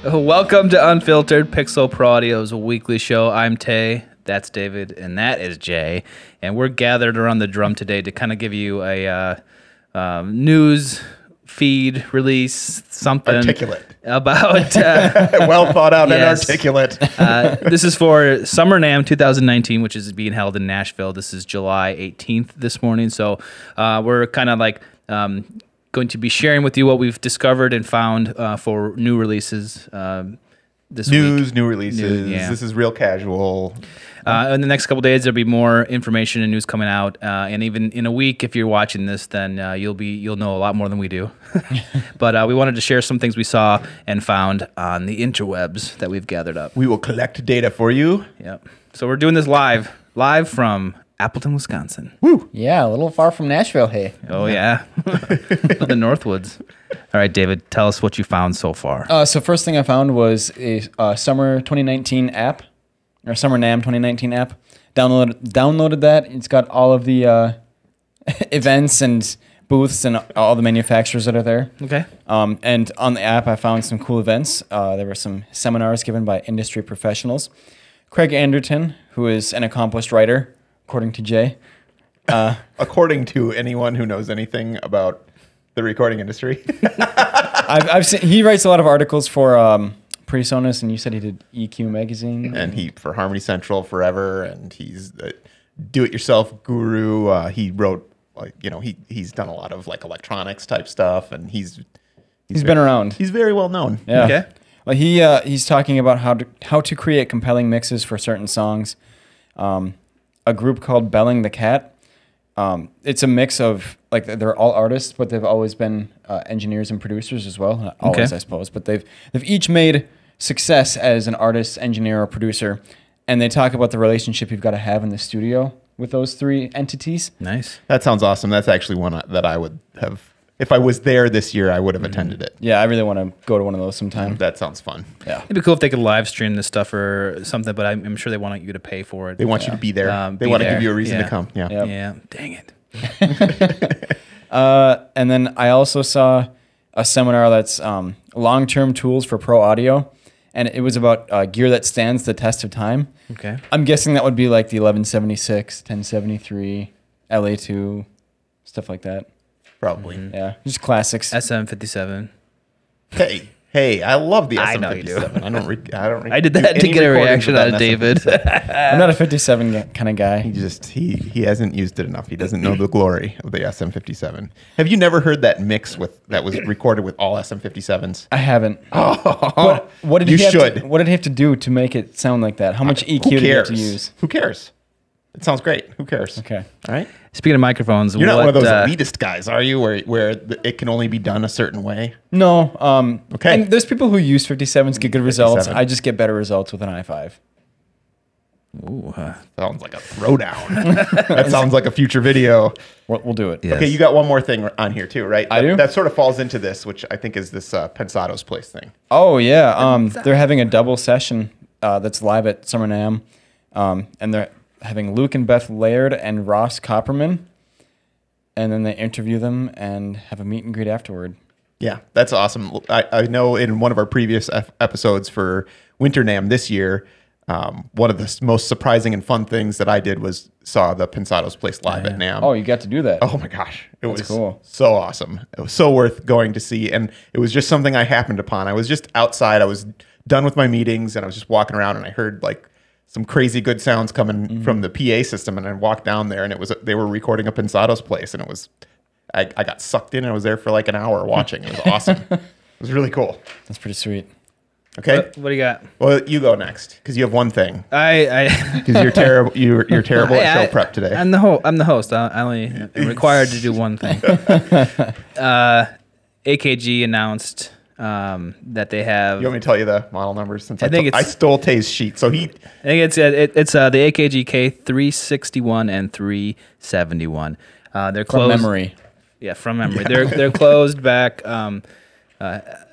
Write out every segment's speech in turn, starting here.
Welcome to Unfiltered, Pixel Pro Audio's weekly show. I'm Tay, that's David, and that is Jay. And we're gathered around the drum today to kind of give you a news feed release, something articulate about well thought out and articulate. This is for Summer NAMM 2019, which is being held in Nashville. This is July 18th this morning. So we're kind of like going to be sharing with you what we've discovered and found for new releases this week. New releases. This is real casual. In the next couple of days, there'll be more information and news coming out. And even in a week, if you're watching this, then you'll know a lot more than we do. But we wanted to share some things we saw and found on the interwebs that we've gathered up. We will collect data for you. Yep. So we're doing this live from Appleton, Wisconsin. Woo! Yeah, a little far from Nashville, hey. Oh, yeah. The Northwoods. All right, David, tell us what you found so far. So first thing I found was a Summer 2019 app, or Summer NAMM 2019 app. Downloaded that. It's got all of the events and booths and all the manufacturers that are there. Okay. And on the app, I found some cool events. There were some seminars given by industry professionals. Craig Anderton, who is an accomplished writer, according to Jay. According to anyone who knows anything about the recording industry. I've seen he writes a lot of articles for PreSonus, and you said he did EQ magazine, and he for Harmony Central forever, and he's a do-it-yourself guru. He wrote he's done a lot of like electronics type stuff, and he's been around. He's very well known. Yeah. Okay. Well, he's talking about how to create compelling mixes for certain songs. A group called Belling the Cat. It's a mix of, like, they're all artists, but they've always been engineers and producers as well. Not always, I suppose, but they've each made success as an artist, engineer, or producer, and they talk about the relationship you've got to have in the studio with those three entities. Nice. That sounds awesome. That's actually one that I would have. If I was there this year, I would have attended it. Yeah, I really want to go to one of those sometime. That sounds fun. Yeah. It'd be cool if they could live stream this stuff or something, but I'm sure they want you to pay for it. They want you to be there. They want to give you a reason to come. Yeah. Yep. Yeah. Dang it. And then I also saw a seminar that's long-term tools for pro audio, and it was about gear that stands the test of time. Okay. I'm guessing that would be like the 1176, 1073, LA2, stuff like that. Probably. Yeah, just classics. SM57. Hey, I love the SM57. I know you do. I did that to get a reaction out of David. I'm not a 57 kind of guy. He hasn't used it enough. He doesn't know the glory of the SM57. Have you never heard that mix that was recorded with all SM57s? I haven't. Oh, what did you he have should. what did he have to do to make it sound like that? How much EQ did he have to use? Who cares? It sounds great. Who cares? Okay. All right. Speaking of microphones, You're not one of those elitist guys, are you? Where it can only be done a certain way. No. Okay. And there's people who use 57s get good results. 57. I just get better results with an i5. Ooh, Sounds like a throwdown. That sounds like a future video. We'll do it. Yes. Okay, you got one more thing on here too, right? I do? That sort of falls into this, which I think is this Pensado's Place thing. Oh yeah. They're having a double session that's live at Summer NAMM, and they're having Luke and Beth Laird and Ross Copperman, and then they interview them and have a meet and greet afterward. Yeah, that's awesome. I know in one of our previous episodes for Winter NAMM this year, one of the most surprising and fun things that I did was saw the Pensado's Place live at NAMM. Oh, you got to do that. Oh my gosh. It was cool. So awesome. It was so worth going to see. And it was just something I happened upon. I was just outside. I was done with my meetings and I was just walking around and I heard like some crazy good sounds coming from the PA system. And I walked down there and they were recording a Pensado's Place. And I got sucked in and I was there for like an hour watching. It was awesome. It was really cool. That's pretty sweet. Okay. What do you got? Well, you go next because you have one thing. I Because you're terrible. You're terrible at show prep today. I'm the host. I only am required to do one thing. AKG announced that they have. You want me to tell you the model numbers? Since I stole Tay's sheet, so he. I think it's the AKG K361 and 371. They're closed. From memory. Yeah, from memory. They're closed back.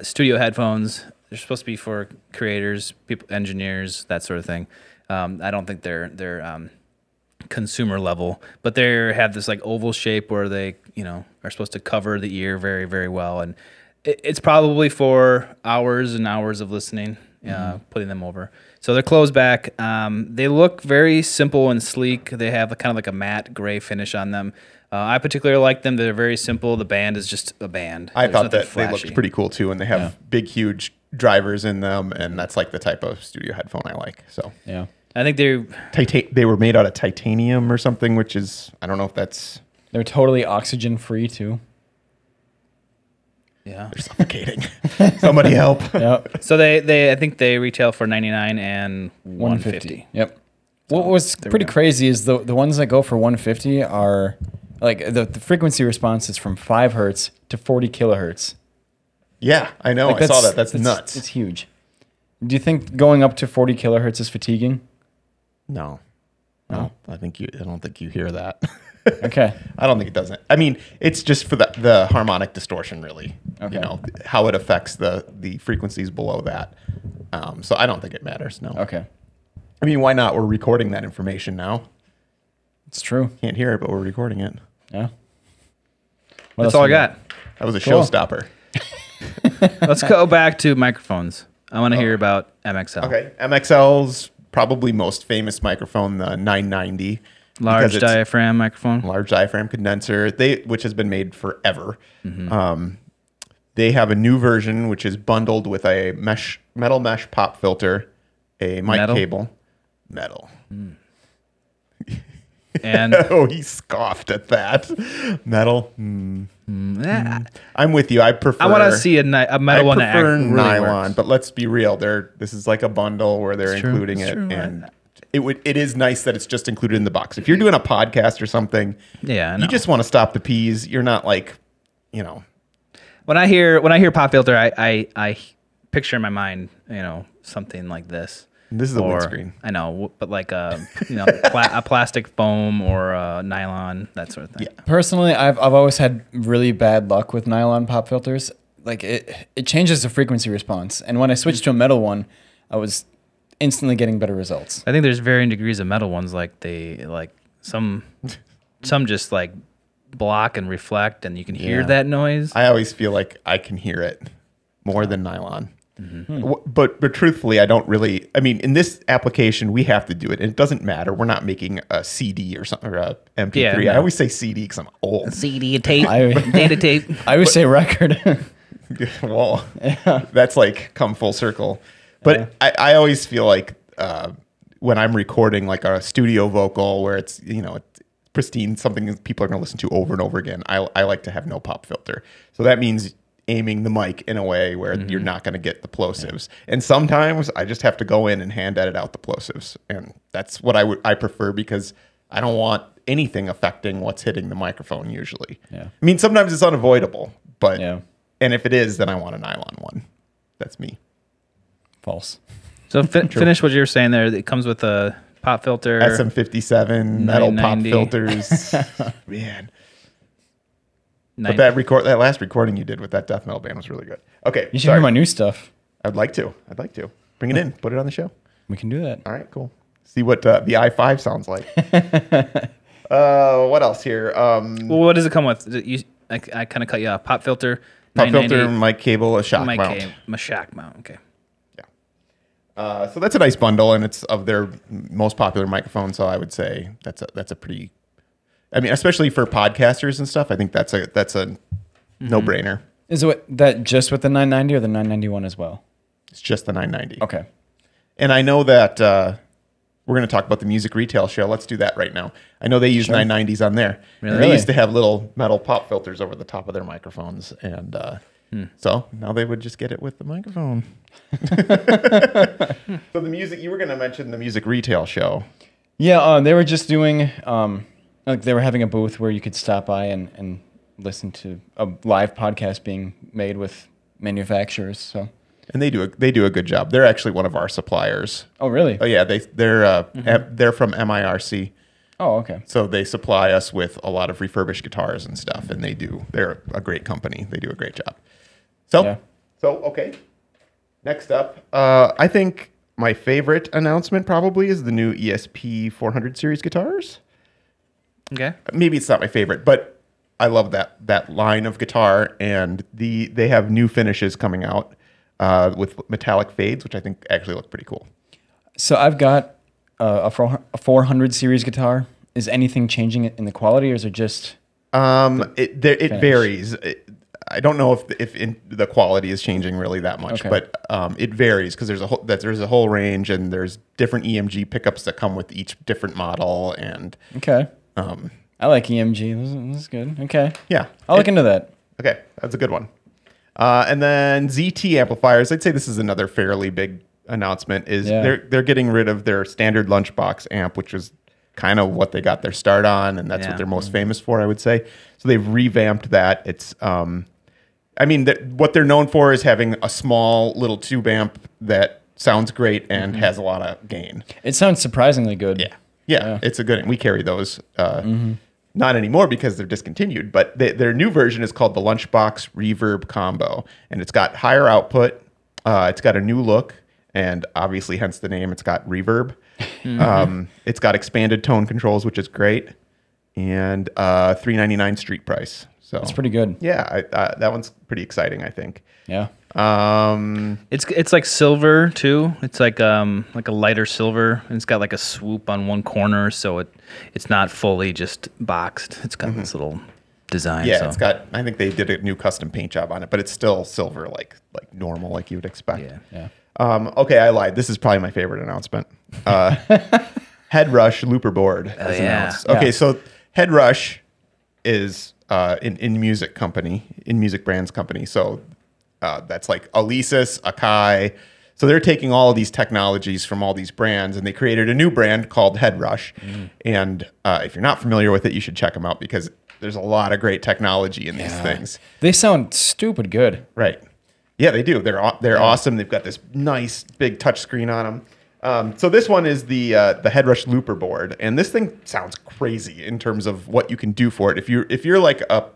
Studio headphones. They're supposed to be for creators, people, engineers, that sort of thing. I don't think they're consumer level, but they have this like oval shape where they are supposed to cover the ear very, very well. And It's probably for hours and hours of listening, putting them over. So they're closed back. They look very simple and sleek. They have kind of like a matte gray finish on them. I particularly like them. They're very simple. The band is just a band. I There's thought nothing that flashy. they looked pretty cool too, and they have big, huge drivers in them, and that's like the type of studio headphone I like. So Yeah. I think they were made out of titanium or something, which is, I don't know if that's... They're totally oxygen free too. yeah. They're suffocating. Somebody help. Yep. So they I think they retail for $99 and $150. Yep. What was pretty crazy is the ones that go for $150 are like the frequency response is from 5 hertz to 40 kilohertz. Yeah, I know. Like I saw that. That's nuts. It's huge. Do you think going up to 40 kilohertz is fatiguing? No. I don't think you hear that. Okay. I don't think it doesn't. I mean, it's just for the harmonic distortion, really. Okay. You know, how it affects the frequencies below that. So I don't think it matters, no. Okay. I mean, why not? We're recording that information now. It's true. Can't hear it, but we're recording it. Yeah. That's all I got. That was a Cool. showstopper. Let's go back to microphones. I want to hear about MXL. Okay. MXL's probably most famous microphone, the 990. Large because it's diaphragm microphone. large diaphragm condenser, which has been made forever. They have a new version which is bundled with a metal mesh pop filter, a mic Metal? cable, metal. And Oh, he scoffed at that. Metal. I'm with you. I prefer. I want to see a metal one that prefer really nylon, works. but let's be real. This is like a bundle where they're It's true. including It's it, true. and it is nice that it's just included in the box. If you're doing a podcast or something, Yeah, I know. you just want to stop the peas. You're not like, you know, When I hear pop filter, I picture in my mind, something like this. this is a Or- windscreen. I know, but like a a plastic foam or a nylon, that sort of thing. Yeah. Personally, I've always had really bad luck with nylon pop filters. Like it changes the frequency response, and when I switched to a metal one, I was instantly getting better results. I think there's varying degrees of metal ones. Some just like block and reflect, and you can hear Yeah. that noise. I always feel like I can hear it more than nylon. But truthfully, I don't really. I mean, in this application, we have to do it, and it doesn't matter. We're not making a CD or something or a MP3. Yeah, I no. always say CD because I'm old. CD tape, I- data tape. I would say record. Well, that's like come full circle. But I always feel like when I'm recording like a studio vocal where it's it's pristine, something that people are going to listen to over and over again, I like to have no pop filter. So that means aiming the mic in a way where you're not going to get the plosives. And sometimes I just have to go in and hand edit out the plosives, and that's what I prefer because I don't want anything affecting what's hitting the microphone usually. Yeah. I mean, sometimes it's unavoidable, but Yeah. and if it is, then I want a nylon one. That's me. False. So finish what you were saying there. It comes with a pop filter. SM57 metal pop 990. filters. Man. But 90. that last recording you did with that death metal band was really good. Okay. You should hear my new stuff. I'd like to. Bring it in. Put it on the show. We can do that. All right, cool. See what the i5 sounds like. What else here? Well, what does it come with? I kind of cut you off. Pop filter. Pop 990, filter, mic cable, a shock mic mount. cable, a shock mount. Okay. So that's a nice bundle, and it's of their most popular microphone. So I would say that's a pretty. I mean, especially for podcasters and stuff, I think that's a no brainer. Is it that just with the 990 or the 991 as well? It's just the 990. Okay. And I know that we're going to talk about the music retail show. Let's do that right now. I know they use 990s on there. Really? And they used to have little metal pop filters over the top of their microphones, and so now they would just get it with the microphone. So the music, you were going to mention the music retail show. Yeah, they were just doing, like they were having a booth where you could stop by and listen to a live podcast being made with manufacturers. So. And they do a good job. They're actually one of our suppliers. Oh, really? Oh yeah, they're from MIRC. Oh, okay. So they supply us with a lot of refurbished guitars and stuff, and they're a great company. They do a great job. So okay. Next up, I think my favorite announcement probably is the new ESP 400 series guitars. Okay. Maybe it's not my favorite, but I love that line of guitar, and they have new finishes coming out with metallic fades, which I think actually look pretty cool. So I've got a 400 series guitar. Is anything changing in the quality, or is it just? It varies. I don't know if the quality is changing really that much, but it varies because there's a whole range, and there's different EMG pickups that come with each different model, and I like EMG. This is good. Okay, yeah, I'll look into that. Okay, that's a good one. And then ZT amplifiers. I'd say this is another fairly big announcement. They're getting rid of their standard lunchbox amp, which was kind of what they got their start on, and that's what they're most famous for, I would say. So they've revamped that. It's what they're known for is having a small little tube amp that sounds great and has a lot of gain. It sounds surprisingly good. Yeah, it's a good. We carry those. Not anymore because they're discontinued, but their new version is called the Lunchbox Reverb Combo, and it's got higher output. It's got a new look, and obviously, hence the name. It's got reverb. It's got expanded tone controls, which is great, and $399 street price. So it's pretty good. Yeah, that one's pretty exciting, I think. Yeah. It's like silver too. It's like a lighter silver, and it's got like a swoop on one corner, so it's not fully just boxed. It's got this little design. Yeah, it's got. I think they did a new custom paint job on it, but it's still silver, like normal, like you would expect. Yeah. Okay, I lied. This is probably my favorite announcement. Headrush looper board is announced. Okay, so Headrush is in music brands company. So that's like Alesis, Akai. So they're taking all of these technologies from all these brands, and they created a new brand called Headrush. And if you're not familiar with it, you should check them out because there's a lot of great technology in these things. They sound stupid good. Right. Yeah, they do. They're awesome. They've got this nice big touch screen on them. So this one is the Headrush looper board, and this thing sounds crazy in terms of what you can do for it. If you're like a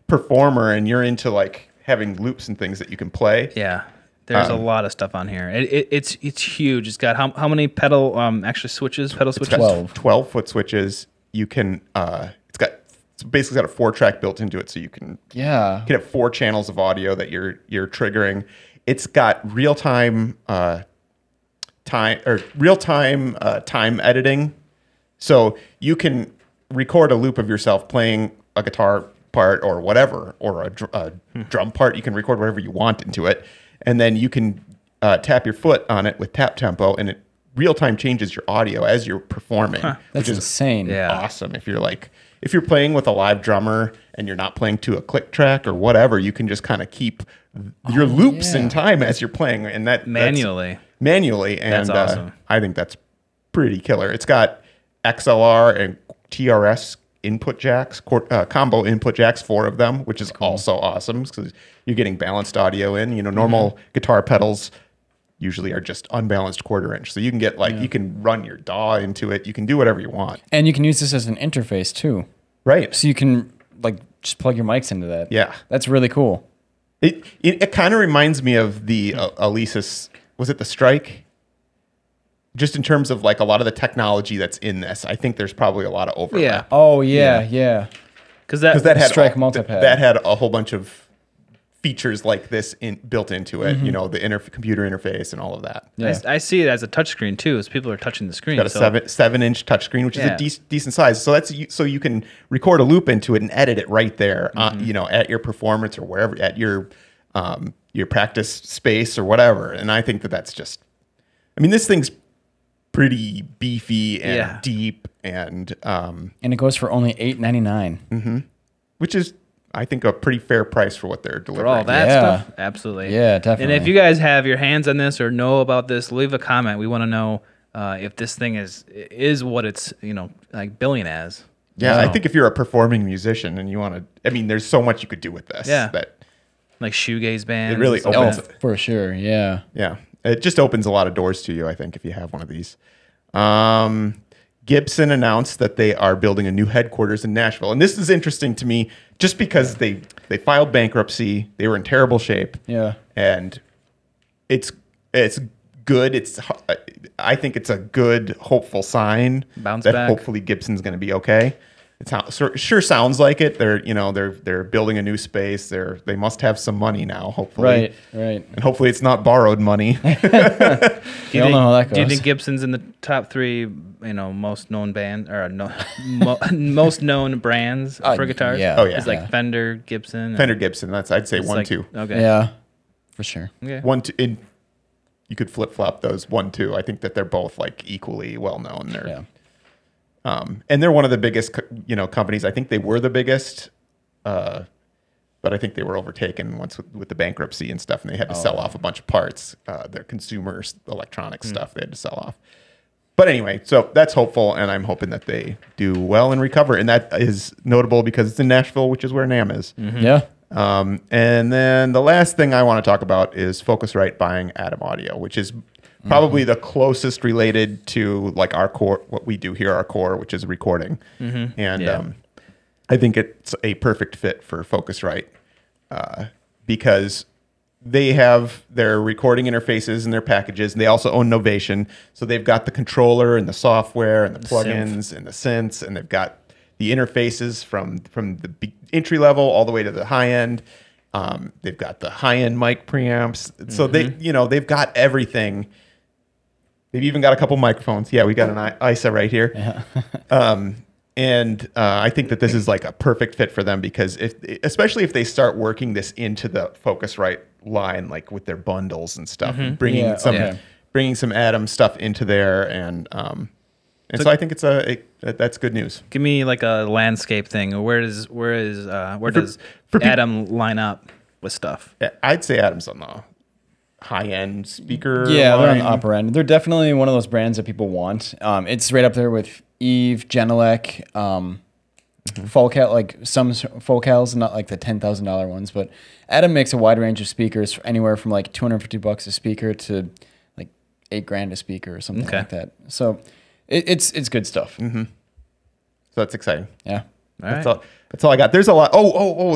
performer and you're into like having loops and things that you can play. Yeah, there's a lot of stuff on here. It's huge. It's got how many pedal switches? Pedal switches. It's got 12-foot switches. You can. It's basically got a 4-track built into it, so you can have 4 channels of audio that you're triggering. It's got real-time time editing, so you can record a loop of yourself playing a guitar part or whatever, or a drum part. You can record whatever you want into it, and then you can tap your foot on it with tap tempo, and it real-time changes your audio as you're performing. That's insane. Awesome. If you're playing with a live drummer and you're not playing to a click track or whatever, you can just kind of keep your loops in time as you're playing, and that manually. And that's awesome. I think that's pretty killer. It's got XLR and TRS input jacks, combo input jacks, 4 of them, which is also awesome because you're getting balanced audio in. Normal guitar pedals usually are just unbalanced 1/4 inch. So you can get you can run your DAW into it. You can do whatever you want. And you can use this as an interface too. Right. So you can just plug your mics into that. Yeah. That's really cool. It kind of reminds me of the Alesis, was it the Strike? Just in terms of a lot of the technology that's in this. I think there's probably a lot of overlap. Yeah. Oh yeah. Because that had Strike multipad. That had a whole bunch of features like this built into it, the computer interface and all of that. Yeah. I see it as a touchscreen too, as people are touching the screen. It's got a 7-inch touchscre, which is a decent size. So so you can record a loop into it and edit it right there, at your performance or wherever, at your practice space or whatever. And I think that's just, this thing's pretty beefy and deep and it goes for only $899, which is, I think, a pretty fair price for what they're delivering. For all that stuff, absolutely. Yeah, definitely. And if you guys have your hands on this or know about this, leave a comment. We want to know if this thing is what it's billing as. Yeah, so. I think if you're a performing musician and you want to, there's so much you could do with this. Yeah, that like shoegaze bands. It really opens. For sure. Yeah. Yeah, it just opens a lot of doors to you, I think, if you have one of these. Gibson announced that they are building a new headquarters in Nashville. And this is interesting to me just because they filed bankruptcy. They were in terrible shape. Yeah. And it's good. I think it's a good, hopeful sign Bounce that back. hopefully Gibson's going to be okay. It sure sounds like it. They're building a new space. They must have some money now, hopefully. Right. And hopefully it's not borrowed money. You don't know how that goes. Do you think Gibson's in the top 3, most known band or most known brands for guitars? Yeah. Oh, yeah. It's like Fender, Gibson. Fender, Gibson. I'd say 1, 2. Okay. Yeah, for sure. Okay. 1, 2. You could flip flop those 1, 2. I think that they're both like equally well known. And they're one of the biggest, companies. I think they were the biggest, but I think they were overtaken once with the bankruptcy and stuff, and they had to sell off a bunch of parts. Their consumer electronics stuff they had to sell off. But anyway, so that's hopeful, and I'm hoping that they do well and recover. And that is notable because it's in Nashville, which is where NAMM is. Mm-hmm. Yeah. And then the last thing I want to talk about is Focusrite buying Atom Audio, which is probably the closest related to like our core, what we do here, our core, which is recording. And I think it's a perfect fit for Focusrite because they have their recording interfaces and their packages, and they also own Novation. So they've got the controller and the software and the plugins and the synths, and they've got the interfaces from the entry level all the way to the high end. They've got the high end mic preamps. So they've got everything. They've even got a couple microphones. Yeah, we got an ISA right here. Yeah. I think that this is like a perfect fit for them because especially if they start working this into the Focusrite line, like with their bundles and stuff, and bringing some Atom stuff into there, and so I think that's good news. Give me like a landscape thing. Where does Atom line up with stuff? I'd say Atom's on the high-end speaker line. They're on the upper end. They're definitely one of those brands that people want. It's right up there with Eve, Genelec, Focal, like some Focals, not like the $10,000 ones, but Atom makes a wide range of speakers, anywhere from like $250 a speaker to like $8,000 a speaker or something like that. So it's good stuff. Mm-hmm. So that's exciting. Yeah. That's all I got. There's a lot.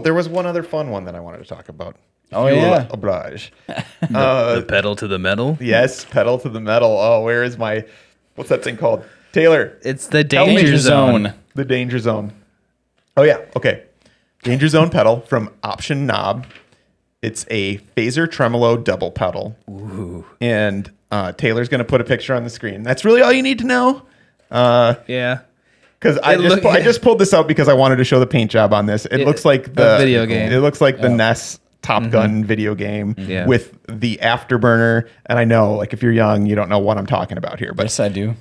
There was one other fun one that I wanted to talk about. Oblige. The pedal to the metal? Yes, pedal to the metal. Oh, what's that thing called? Taylor. It's the Danger Zone. The Danger Zone. Oh, yeah. Okay. Danger Zone pedal from Option Knob. It's a phaser tremolo double pedal. Ooh. And Taylor's going to put a picture on the screen. That's really all you need to know. Yeah. Because I just pulled this out because I wanted to show the paint job on this. It looks like the video game. It looks like the NES Top Gun video game with the afterburner. And I know, like, if you're young, you don't know what I'm talking about here. But yes, I do.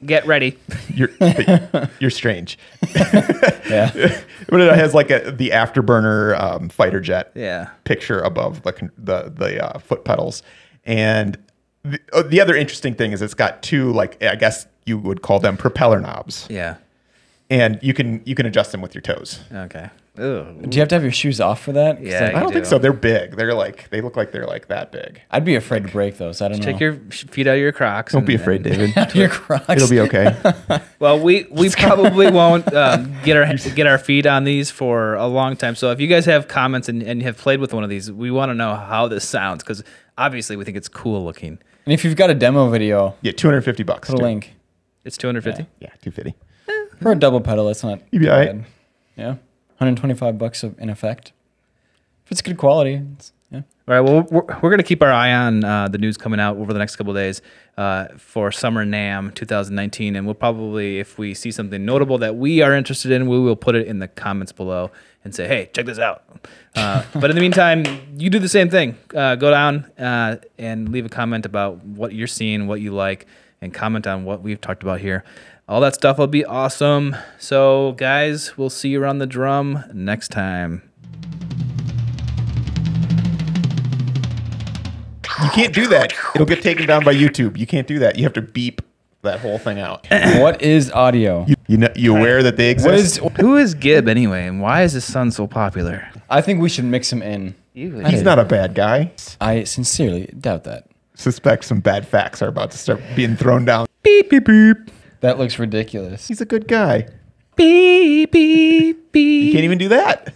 Get ready. You're strange. Yeah. But it has like the afterburner fighter jet picture above the foot pedals. And the other interesting thing is it's got two, like, I guess you would call them propeller knobs. Yeah. And you can adjust them with your toes. Okay. Ew. Do you have to have your shoes off for that? Yeah, I don't think so. They're big. They look like they're like that big. I'd be afraid to break those. I don't know. Take your feet out of your Crocs. Don't be afraid, David. Out of your Crocs. It'll be okay. Well, we probably won't get our feet on these for a long time. So if you guys have comments and have played with one of these, we want to know how this sounds because obviously we think it's cool looking. And if you've got a demo video, $250. Put a link. It's $250. Yeah, $250. For a double pedal, that's not You'd be all right. Yeah. $125 in effect. If it's good quality, All right. Well, we're going to keep our eye on the news coming out over the next couple of days for Summer NAMM 2019, and we'll probably, if we see something notable that we are interested in, we will put it in the comments below and say, "Hey, check this out." But in the meantime, you do the same thing. Go down and leave a comment about what you're seeing, what you like, and comment on what we've talked about here. All that stuff will be awesome. So, guys, we'll see you around the drum next time. You can't do that. It'll get taken down by YouTube. You can't do that. You have to beep that whole thing out. What is audio? You aware that they exist? Who is Gib anyway, and why is his son so popular? I think we should mix him in. He's not a bad guy. I sincerely doubt that. Suspect some bad facts are about to start being thrown down. Beep, beep, beep. That looks ridiculous. He's a good guy. Beep, beep, beep. You can't even do that.